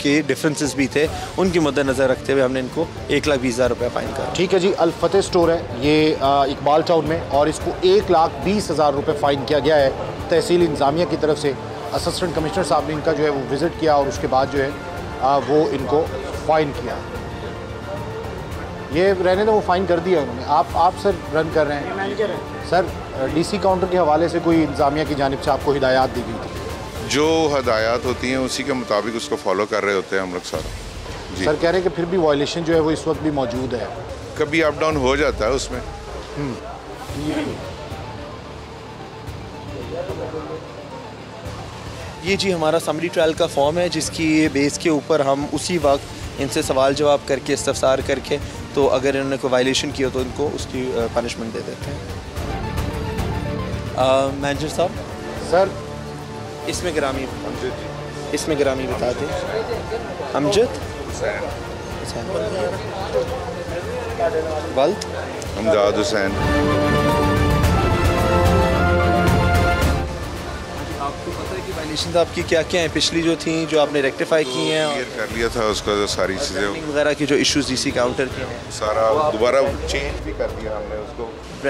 B: के डिफरेंसेस भी थे, उनकी मद्देनज़र रखते हुए हमने इनको 1,20,000 रुपये फ़ाइन करा।
A: ठीक है जी, अल फतेह स्टोर है ये इकबाल टाउन में, और इसको 1,20,000 रुपये फ़ाइन किया गया है तहसील इंतज़ामिया की तरफ से। असिस्टेंट कमिश्नर साहब ने इनका जो है वो विज़िट किया और उसके बाद जो है वो इनको फ़ाइन किया। ये रहने दो, वो फ़ाइन कर दिया उन्होंने। आप सर रन कर रहे हैं, मैनेजर हैं सर। डीसी काउंटर के हवाले से कोई इंतज़ामिया की जानिब से आपको हिदायत दी गई थी?
F: जो हदायत होती हैं उसी के मुताबिक उसको फॉलो कर रहे होते हैं हम लोग सारा जी।
A: सर कह रहे हैं कि फिर भी वायलेशन जो है वो इस वक्त भी मौजूद है।
F: कभी अप डाउन हो जाता है उसमें।
B: ये जी हमारा समरी ट्रायल का फॉर्म है, जिसकी बेस के ऊपर हम उसी वक्त इनसे सवाल जवाब करके इस्तफसार करके, तो अगर इन्होंने कोई वायलेशन किया तो इनको उसकी पनिशमेंट दे देते हैं। मैनेजर साहब
A: सर
B: इसमें ग्रामी बता दें। अमजद वल्द
F: अमदाद हुसैन।
B: आपको पता है कि वायलेशन आपकी क्या क्या हैं पिछली जो थी, जो आपने रेक्टिफाई की हैं?
F: क्लियर कर लिया था उसका, जो सारी चीज़ें
B: वगैरह की जो इश्यूज डीसी काउंटर के हैं
F: सारा दोबारा चेंज भी कर दिया हमने, उसको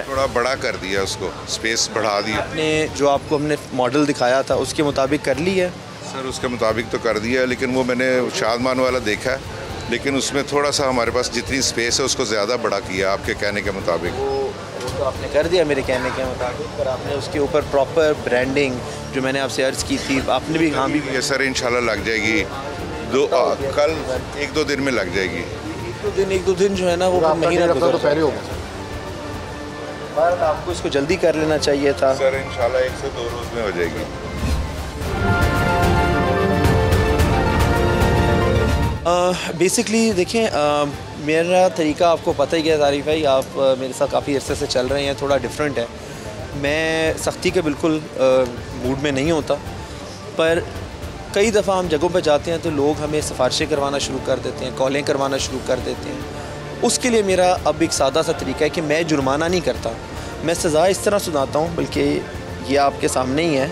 F: थोड़ा बड़ा कर दिया, उसको स्पेस बढ़ा दी।
B: आपने जो आपको हमने मॉडल दिखाया था उसके मुताबिक कर ली है?
F: सर उसके मुताबिक तो कर दिया है, लेकिन वो मैंने शादमान वाला देखा है, लेकिन उसमें थोड़ा सा हमारे पास जितनी स्पेस है उसको ज़्यादा बड़ा किया आपके कहने के मुताबिक।
B: वो तो आपने कर दिया मेरे कहने के मुताबिक, पर आपने उसके ऊपर प्रॉपर ब्रांडिंग जो मैंने आपसे अर्ज़ की थी आपने भी हाँ भी
F: ये सर इंशाल्लाह लग जाएगी, कल 1-2 दिन में लग जाएगी।
B: एक दो दिन जो है ना वो महीना
A: तो पहले होगा।
B: आपको इसको जल्दी कर लेना चाहिए था
F: सर। इंशाल्लाह 1 से 2 रोज़ में हो जाएगी।
B: बेसिकली देखें, मेरा तरीका आपको पता ही है तारीफ़ भाई, आप मेरे साथ काफ़ी अरसे से चल रहे हैं, थोड़ा डिफरेंट है। मैं सख्ती के बिल्कुल मूड में नहीं होता, पर कई दफ़ा हम जगहों पर जाते हैं तो लोग हमें सिफारिशें करवाना शुरू कर देते हैं, कॉलें करवाना शुरू कर देते हैं। उसके लिए मेरा अब एक सादा सा तरीका है कि मैं जुर्माना नहीं करता, मैं सज़ा इस तरह सुनाता हूँ, बल्कि ये आपके सामने ही है।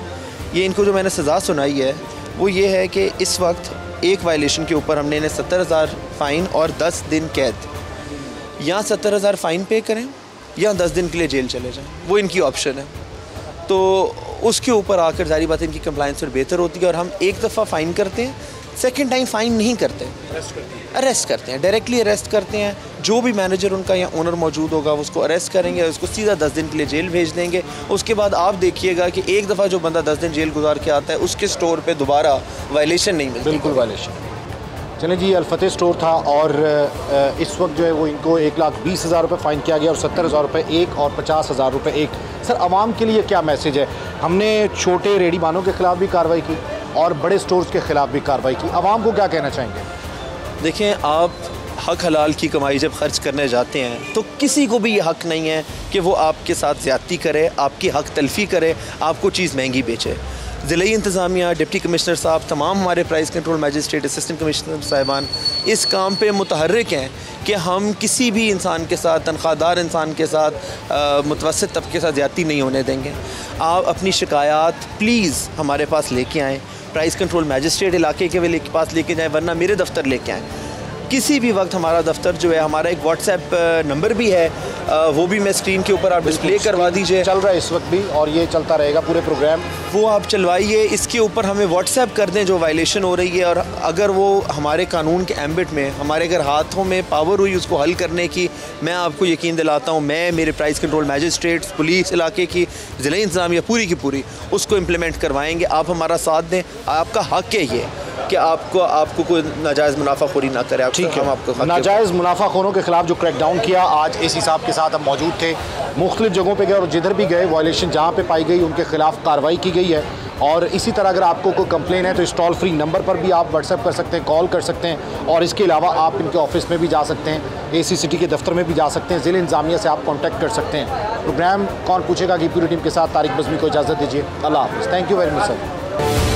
B: ये इनको जो मैंने सज़ा सुनाई है वो ये है कि इस वक्त एक वायलेशन के ऊपर हमने इन्हें 70,000 फ़ाइन और 10 दिन कैद, या 70,000 फ़ाइन पे करें या 10 दिन के लिए जेल चले जाएं, वो इनकी ऑप्शन है। तो उसके ऊपर आकर जारी बात है इनकी कंप्लाइंस और बेहतर होती है, और हम एक दफ़ा फ़ाइन करते हैं, सेकंड टाइम फ़ाइन नहीं करते, अरेस्ट करते हैं, डायरेक्टली अरेस्ट करते हैं। जो भी मैनेजर उनका या ओनर मौजूद होगा वो उसको अरेस्ट करेंगे, उसको सीधा 10 दिन के लिए जेल भेज देंगे। उसके बाद आप देखिएगा कि एक दफ़ा जो बंदा 10 दिन जेल गुजार के आता है उसके स्टोर पे दोबारा वायलेशन नहीं मिलती।
A: बिल्कुल वायलेशन। चले जी, अल फतेह स्टोर था, और इस वक्त जो है वो इनको 1,20,000 रुपये फ़ाइन किया गया, और 70,000 रुपये एक और 50,000 रुपये एक। सर आवाम के लिए क्या मैसेज है? हमने छोटे रेडी बानों के ख़िलाफ़ भी कार्रवाई की और बड़े स्टोर्स के ख़िलाफ़ भी कार्रवाई की, आवाम को क्या कहना चाहेंगे?
B: देखें, आप हक हलाल की कमाई जब खर्च करने जाते हैं तो किसी को भी ये हक नहीं है कि वो आपके साथ ज़्यादती करे, आपकी हक तलफ़ी करे, आपको चीज़ महंगी बेचे। ज़िले इंतज़ामिया, डिप्टी कमिश्नर साहब, तमाम हमारे price control magistrate, assistant commissioner साहिबान इस काम पे मुतहर्रिक हैं कि हम किसी भी इंसान के साथ, तनख्वाहदार इंसान के साथ, मुतवस्सित तबके के साथ ज़्यादती नहीं होने देंगे। आप अपनी शिकायत प्लीज़ हमारे पास लेके आएँ, प्राइस कंट्रोल मैजिस्ट्रेट इलाके के पास लेके जाएँ, वरना मेरे दफ्तर लेके आएँ। किसी भी वक्त हमारा दफ्तर जो है, हमारा एक व्हाट्सएप नंबर भी है, वो भी मैं स्क्रीन के ऊपर आप डिस्प्ले करवा दीजिए।
A: चल रहा है इस वक्त भी, और ये चलता रहेगा पूरे प्रोग्राम,
B: वो आप चलवाइए। इसके ऊपर हमें व्हाट्सएप कर दें जो वायलेशन हो रही है, और अगर वो हमारे कानून के एम्बिट में, हमारे अगर हाथों में पावर हुई उसको हल करने की, मैं आपको यकीन दिलाता हूँ, मैं, मेरे प्राइस कंट्रोल मैजिस्ट्रेट्स, पुलिस इलाके की, ज़िला इंतज़ामिया पूरी की पूरी उसको इम्प्लीमेंट करवाएंगे। आप हमारा साथ दें, आपका हक़ है ये कि आपको कोई नाजायज़ मुनाफाखोरी ना करे।
A: ठीक है, नाजायज़ मुनाफाखोरों के खिलाफ जो क्रैकडाउन किया, आज एसी साहब के साथ हम मौजूद थे, मुख्तलिफ जगहों पे गए, और जिधर भी गए वायलेशन जहाँ पे पाई गई उनके खिलाफ कार्रवाई की गई है। और इसी तरह अगर आपको कोई कंप्लेन है तो इस टोल फ्री नंबर पर भी आप व्हाट्सएप कर सकते हैं, कॉल कर सकते हैं, और इसके अलावा आप इनके ऑफिस में भी जा सकते हैं, एसी सिटी के दफ्तर में भी जा सकते हैं, ज़िले इंतज़ामिया से आप कॉन्टैक्ट कर सकते हैं। प्रोग्राम कौन पूछेगा की पूरी टीम के साथ तारिक बज़मी को इजाज़त दीजिए। अल्लाह हाफ़िज़। Thank you very much sir.